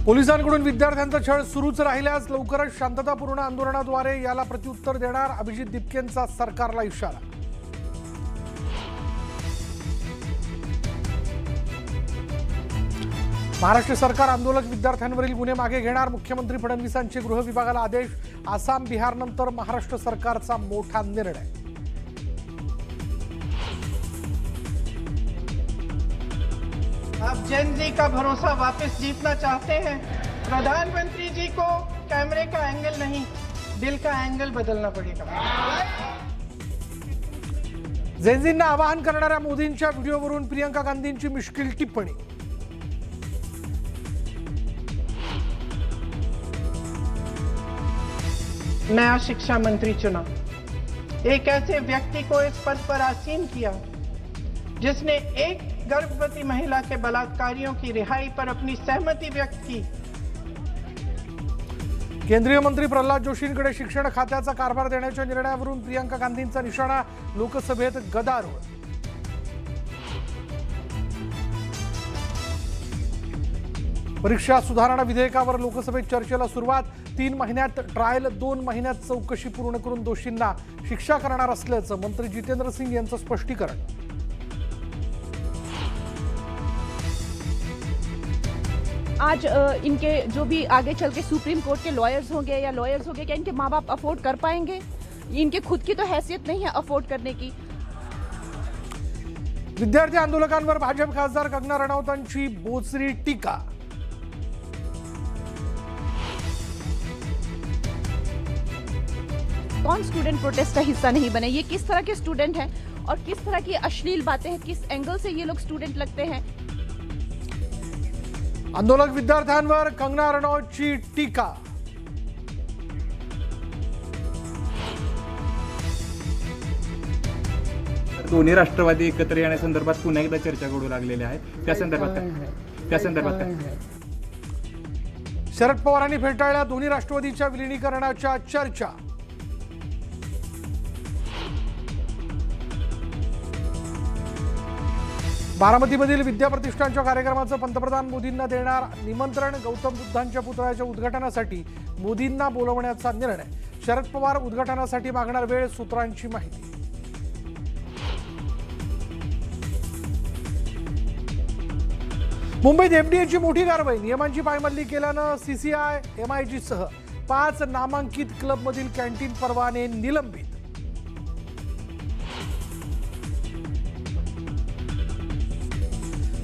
पोलिसांकडून विद्यार्थ्यांचा छळ सुरूच राहिल्यास लवकरच शांततापूर्ण आंदोलनाद्वारे याला प्रत्युत्तर देणार अभिजित दिपकेंचा सरकारला इशारा। महाराष्ट्र सरकार आंदोलक विद्यार्थ्यांवरील गुन्हे मागे घेणार, मुख्यमंत्री फडणवीसांचे गृह विभागाला आदेश। आसाम बिहार नंतर महाराष्ट्र सरकारचा मोठा निर्णय। आप जेन जी का भरोसा वापस जीतना चाहते हैं। प्रधानमंत्री जी को कैमरे का एंगल नहीं, दिल का एंगल बदलना पड़ेगा। जेनजींना आवाहन करणाऱ्या मोदींच्या व्हिडिओवरून प्रियंका गांधींची मुश्किल टिप्पणी। नया शिक्षा मंत्री चुना, एक ऐसे व्यक्ति को इस पद पर आसीन किया जिसने एक गर्भवती महिला के बलात्कारियों की रिहाई पर अपनी सहमति व्यक्त की। केंद्रीय मंत्री प्रल्हाद जोशींकडे शिक्षण खात्याचा कारभार देण्याच्या निर्णयावरून प्रियंका गांधींचा निशाणा, लोकसभेत गदारोळ। परीक्षा सुधारणा विधेयकावर लोकसभेत चर्चेला सुरुवात। 3 महिन्यात ट्रायल, 2 महिन्यात चौकशी पूर्ण करून दोषींना शिक्षा करणार असल्याचं मंत्री जितेंद्र सिंग यांचं स्पष्टीकरण। आज इनके जो भी आगे चल के सुप्रीम कोर्ट के लॉयर्स होंगे या लॉयर्स होंगे, क्या इनके माँ बाप अफोर्ड कर पाएंगे? इनके खुद की तो हैसियत नहीं है अफोर्ड करने की। विद्यार्थी आंदोलकांवर भाजप खासदार कंगना रनौतांची बोचरी टीका। कौन स्टूडेंट प्रोटेस्ट का हिस्सा नहीं बने? ये किस तरह के स्टूडेंट हैं और किस तरह की अश्लील बातें हैं, किस एंगल से ये लोग स्टूडेंट लगते हैं? आंदोलक विद्यार्थ्यांवर कंगना रनौतची टीका। दोन्ही राष्ट्रवादी एकत्र येण्यासंदर्भात पुन्हा एकदा चर्चा घडू लागलेली आहे। त्या संदर्भात शरद पवारांनी फेटाळल्या दोन्ही राष्ट्रवादीच्या विलीनीकरणाच्या चर्चा। बारामतीमधील विद्याप्रतिष्ठानच्या कार्यक्रमाचं पंतप्रधान मोदींना देणार निमंत्रण। गौतम बुद्धांच्या पुतळ्याच्या उद्घाटनासाठी मोदींना बोलवण्याचा निर्णय। शरद पवार उद्घाटनासाठी मागणार वेळ, सूत्रांची माहिती। मुंबईत एफडीएची मोठी कारवाई, नियमांची पायमल्ली केल्यानं सीसीआय, एमआयजी सह 5 नामांकित क्लबमधील कॅन्टीन परवाने निलंबित।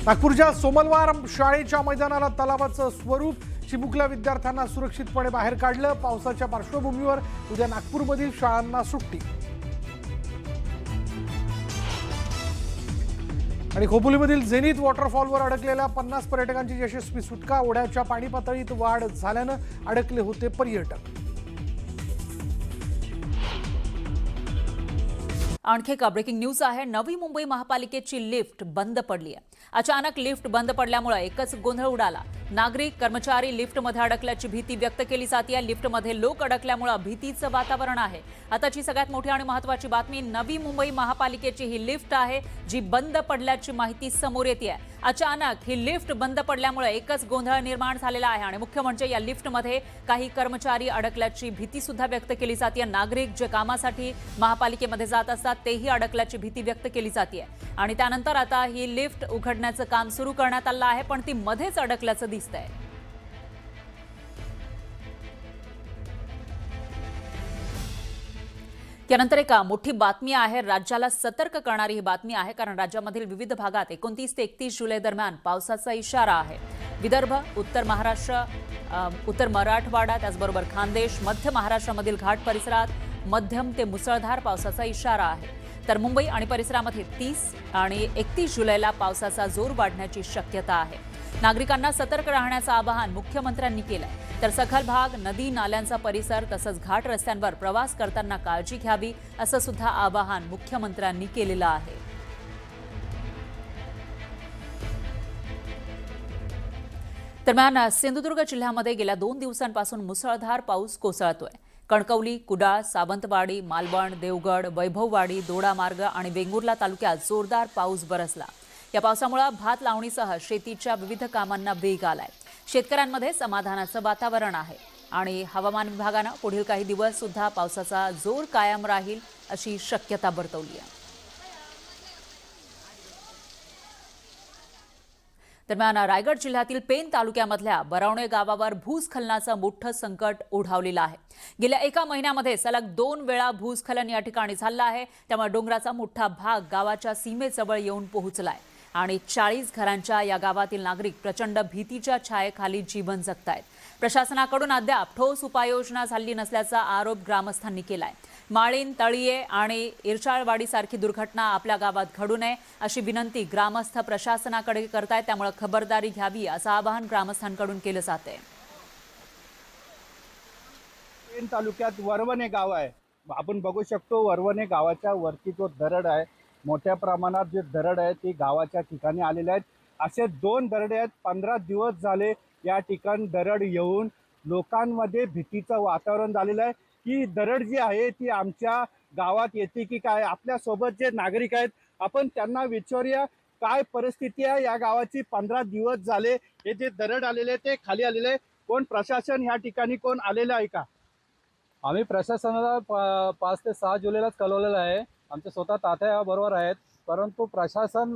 नागपूरच्या सोमलवार शाळेच्या मैदानाला तलावाचं स्वरूप, चिमुकल्या विद्यार्थ्यांना सुरक्षितपणे बाहेर काढलं। पावसाच्या पार्श्वभूमीवर उद्या नागपूरमधील शाळांना सुट्टी। आणि खोपोलीमधील झेनिथ वॉटरफॉलवर अडकलेल्या 50 पर्यटकांची यशस्वी सुटका। ओढ्याच्या पाणी पातळीत वाढ झाल्यानं अडकले होते पर्यटक। आणखी एक ब्रेकिंग न्यूज आहे। नवी मुंबई महापालिकेची लिफ्ट बंद पडली आहे। अचानक लिफ्ट बंद पडल्यामुळे एकच गोंधळ उडाला। नागरिक, कर्मचारी लिफ्टमध्ये अडकल्याची भीती व्यक्त केली जाते। लिफ्टमध्ये लोक अडकल्यामुळे भीतीचं वातावरण आहे। आताची सगळ्यात मोठी आणि महत्त्वाची बातमी, नवी मुंबई महापालिकेची ही लिफ्ट आहे जी बंद पडल्याची माहिती समोर येते आहे। अचानक ही लिफ्ट बंद पडल्यामुळे एकच गोंधळ निर्माण झालेला आहे आणि मुख्य म्हणजे या लिफ्टमध्ये काही कर्मचारी अडकल्याची भीती सुद्धा व्यक्त केली जाते। नागरिक जे कामासाठी महापालिकेमध्ये जात असतात तेही अडकल्याची भीती व्यक्त केली जाते आणि त्यानंतर आता ही लिफ्ट उघडण्याचं काम सुरू करण्यात आलं आहे, पण ती मध्येच अडकल्याचं दिसतंय। त्यानंतर एक मोठी बातमी आहे, राज्याला सतर्क करणारी ही बातमी आहे, कारण राज्यामधील विविध भागात 29 ते 31 जुलै दरम्यान पावसाचा इशारा आहे। विदर्भ, उत्तर महाराष्ट्र, उत्तर मराठवाडा, त्याचबरोबर खानदेश, मध्य महाराष्ट्रामधील घाट परिसरात मध्यम ते मुसळधार पावसाचा इशारा आहे। तर मुंबई आणि परिसरामध्ये 30 आणि 31 जुलैला पावसाचा जोर वाढण्याची शक्यता आहे। नागरिकांना सतर्क राहण्याचं आवाहन मुख्यमंत्र्यांनी केलंय। तर सखल भाग, नदी नाल्यांचा परिसर तसंच घाट रस्त्यांवर प्रवास करताना काळजी घ्यावी असं सुद्धा आवाहन मुख्यमंत्र्यांनी केलेलं आहे। दरम्यान सिंधुदुर्ग जिल्ह्यामध्ये गेल्या 2 दिवसांपासून मुसळधार पाऊस कोसळतोय। कणकवली, कुडाळ, सावंतवाडी, मालवण, देवगड, वैभववाडी, दोडामार्ग आणि वेंगुर्ला तालुक्यात जोरदार पाऊस बरसला। या पावसामुळे भात लावणीसह शेतीच्या विविध कामांना वेग आलाय। शेतकऱ्यांमध्ये समाधानाचं वातावरण आहे आणि हवामान विभागानं पुढील काही दिवस सुद्धा पावसाचा जोर कायम राहील अशी शक्यता वर्तवली आहे. दरम्यान रायगड जिल्ह्यातील पेन तालुक्यामधल्या बरवणे गावावर भूस्खलनाचं मोठं संकट ओढावलेलं आहे. गेल्या एका महिन्यामध्ये सलग 2 वेळा भूस्खलन या ठिकाणी झालं आहे. त्यामुळे डोंगराचा मोठा भाग गावाच्या सीमेजवळ येऊन पोहोचलाय आणि 40 घरांच्या या गावातील नागरिक प्रचंड भीतीच्या छायेखाली जीवन जगतायत. प्रशासनाकडून अद्याप ठोस उपाययोजना झाली नसल्याचा आरोप ग्रामस्थांनी केलाय. माळीन, तळीये आणि इरशाळवाडीसारखी दुर्घटना आपल्या गावात घडू नये अशी विनंती ग्रामस्थ प्रशासनाकडे करतायत. त्यामुळे खबरदारी घ्यावी असं आवाहन ग्रामस्थांकडून केलं जाते. पेन तालुक्यात वरवणे गाव आहे. आपण बघू शकतो वरवणे गावाच्या वरती जो दरड आहे, मोठ्या प्रमाणात जे दरड आहे ती गावाच्या ठिकाणी आलेले आहेत. असे 2 दरडे आहेत. 15 दिवस झाले या ठिकाणी दरड येऊन लोकांमध्ये भीतीचं वातावरण झालेलं आहे. ही दरड जी आहे ती आमच्या गावात येते की काय. आपल्यासोबत जे नागरिक आहेत आपण त्यांना विचारूया काय परिस्थिती आहे या गावाची. 15 दिवस झाले हे जे दरड आलेले ते खाली आलेले. कोण प्रशासन ह्या ठिकाणी कोण आलेलं आहे का? आम्ही प्रशासनाला 5 ते 6 जुलैलाच कळवलेलं आहे. आमचे स्वतः तात्या बरोबर आहेत, परंतु प्रशासन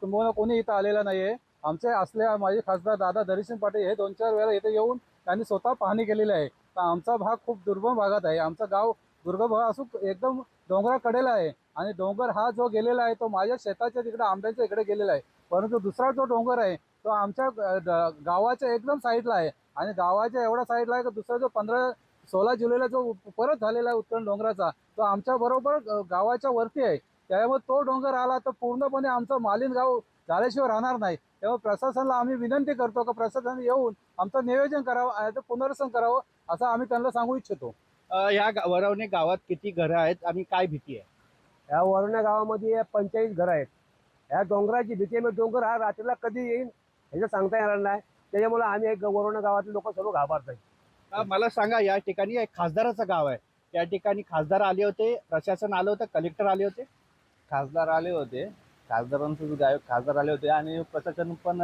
कोणी इथं आलेलं नाही आहे. आमचे असले माजी खासदार दादा धैर्यसिंग पाटील हे 2-4 वेळा इथे येऊन त्यांनी स्वतः पाहणी केलेली आहे. तर आमचा भाग खूप दुर्गम भागात आहे. आमचं गाव दुर्गम भाग असून एकदम डोंगराकडेला आहे आणि डोंगर हा जो गेलेला आहे तो माझ्या शेताच्या तिकडे आंब्याच्या इकडे गेलेला आहे. परंतु दुसरा जो डोंगर आहे तो आमच्या गावाच्या एकदम साईडला आहे आणि गावाच्या एवढ्या साईडला आहे की दुसरा जो 15-16 जुलैला जो परत झालेला आहे उत्तर डोंगराचा तो आमच्या बरोबर गावाच्या वरती आहे. त्यामुळे तो डोंगर आला तर पूर्णपणे आमचं मालीन गाव झाल्याशिवाय राहणार नाही. तेव्हा प्रशासनाला आम्ही विनंती करतो की प्रशासन येऊन आमचं नियोजन करावं, पुनर्वसन करावं असं आम्ही त्यांना सांगू इच्छितो. या वरवणे गावात किती घरं आहेत आणि काय भीती आहे? या वरवणे गावामध्ये 45 घरं आहेत. या डोंगराची भीती आहे. डोंगर हा रात्रीला कधी येईल ह्याचं सांगता येणार नाही. त्याच्यामुळे आम्ही एक वरवणे गावातले लोक सर्व घाबरत आहेत. मला सांगा, या ठिकाणी एक खासदाराचं गाव आहे, त्या ठिकाणी खासदार आले होते, प्रशासन आलं होतं, कलेक्टर आले होते? खासदार आले होते, खासदार आले होते आणि प्रशासन पण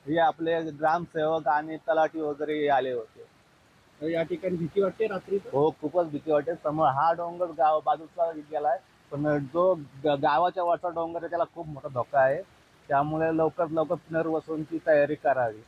हे आपले ग्रामसेवक आणि तलाठी वगैरे आले होते. या ठिकाणी भीती वाटते रात्री? हो, खूपच भीती वाटते. समोर हा डोंगर गाव बाजूचा गेलाय, पण जो गावाच्या वरचा डोंगर आहे त्याला खूप मोठा धोका आहे. त्यामुळे लवकर पुनर्वसनाची तयारी करावी.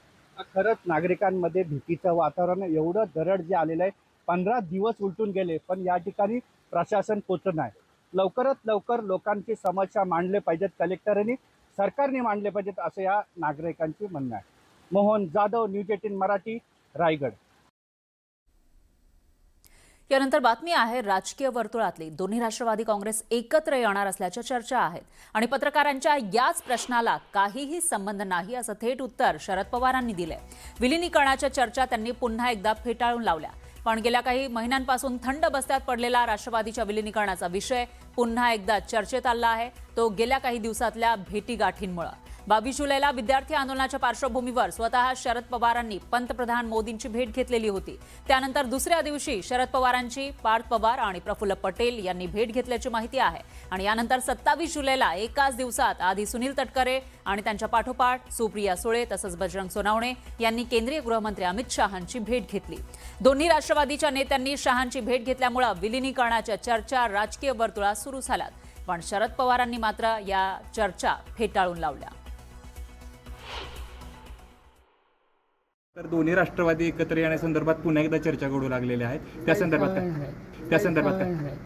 खरंच नागरिकांमध्ये भीतीचं वातावरण, एवढं दरड जे आलेलं आहे, 15 दिवस उलटून गेले पण या ठिकाणी प्रशासन पोचत नाही. लवकरात लवकर लोकांची समस्या मांडले पाहिजेत, कलेक्टरांनी सरकारने मांडले पाहिजेत असं या नागरिकांची म्हणणं आहे. मोहन जाधव, न्यूज 18 मराठी, रायगड. यानंतर बातमी आहे राजकीय वर्तुळातली. दोन्ही राष्ट्रवादी काँग्रेस एकत्र येणार असल्याच्या चर्चा आहेत आणि पत्रकारांच्या याच प्रश्नाला काहीही संबंध नाही असं थेट उत्तर शरद पवारांनी दिलंय. विलिनीकरणाच्या चर्चा त्यांनी पुन्हा एकदा फेटाळून लावल्या. पण गेल्या काही महिन्यांपासून थंड बस्त्यात पडलेला राष्ट्रवादीच्या विलिनीकरणाचा विषय पुन्हा एकदा चर्चेत आला आहे. तो गेल्या काही दिवसातल्या भेटीगाठींमुळे. 22 जुलैला विद्यार्थी आंदोलनाच्या पार्श्वभूमीवर स्वतः शरद पवारांनी पंतप्रधान मोदींची भेट घेतलेली होती. त्यानंतर दुसऱ्या दिवशी शरद पवारांची पार्थ पवार आणि प्रफुल्ल पटेल यांनी भेट घेतल्याची माहिती आहे. आणि यानंतर 27 जुलैला एकाच दिवसात आधी सुनील तटकरे आणि त्यांच्या पाठोपाठ सुप्रिया सुळे तसंच बजरंग सोनवणे यांनी केंद्रीय गृहमंत्री अमित शहांची भेट घेतली. दोन्ही राष्ट्रवादीच्या नेत्यांनी शहांची भेट घेतल्यामुळे विलिनीकरणाच्या चर्चा राजकीय वर्तुळात सुरू झाल्यात. पण शरद पवारांनी मात्र या चर्चा फेटाळून लावल्या. तर दोन्ही राष्ट्रवादी एकत्र येण्यासंदर्भात पुन्हा एकदा चर्चा घडू लागलेल्या आहेत. त्या संदर्भात काय?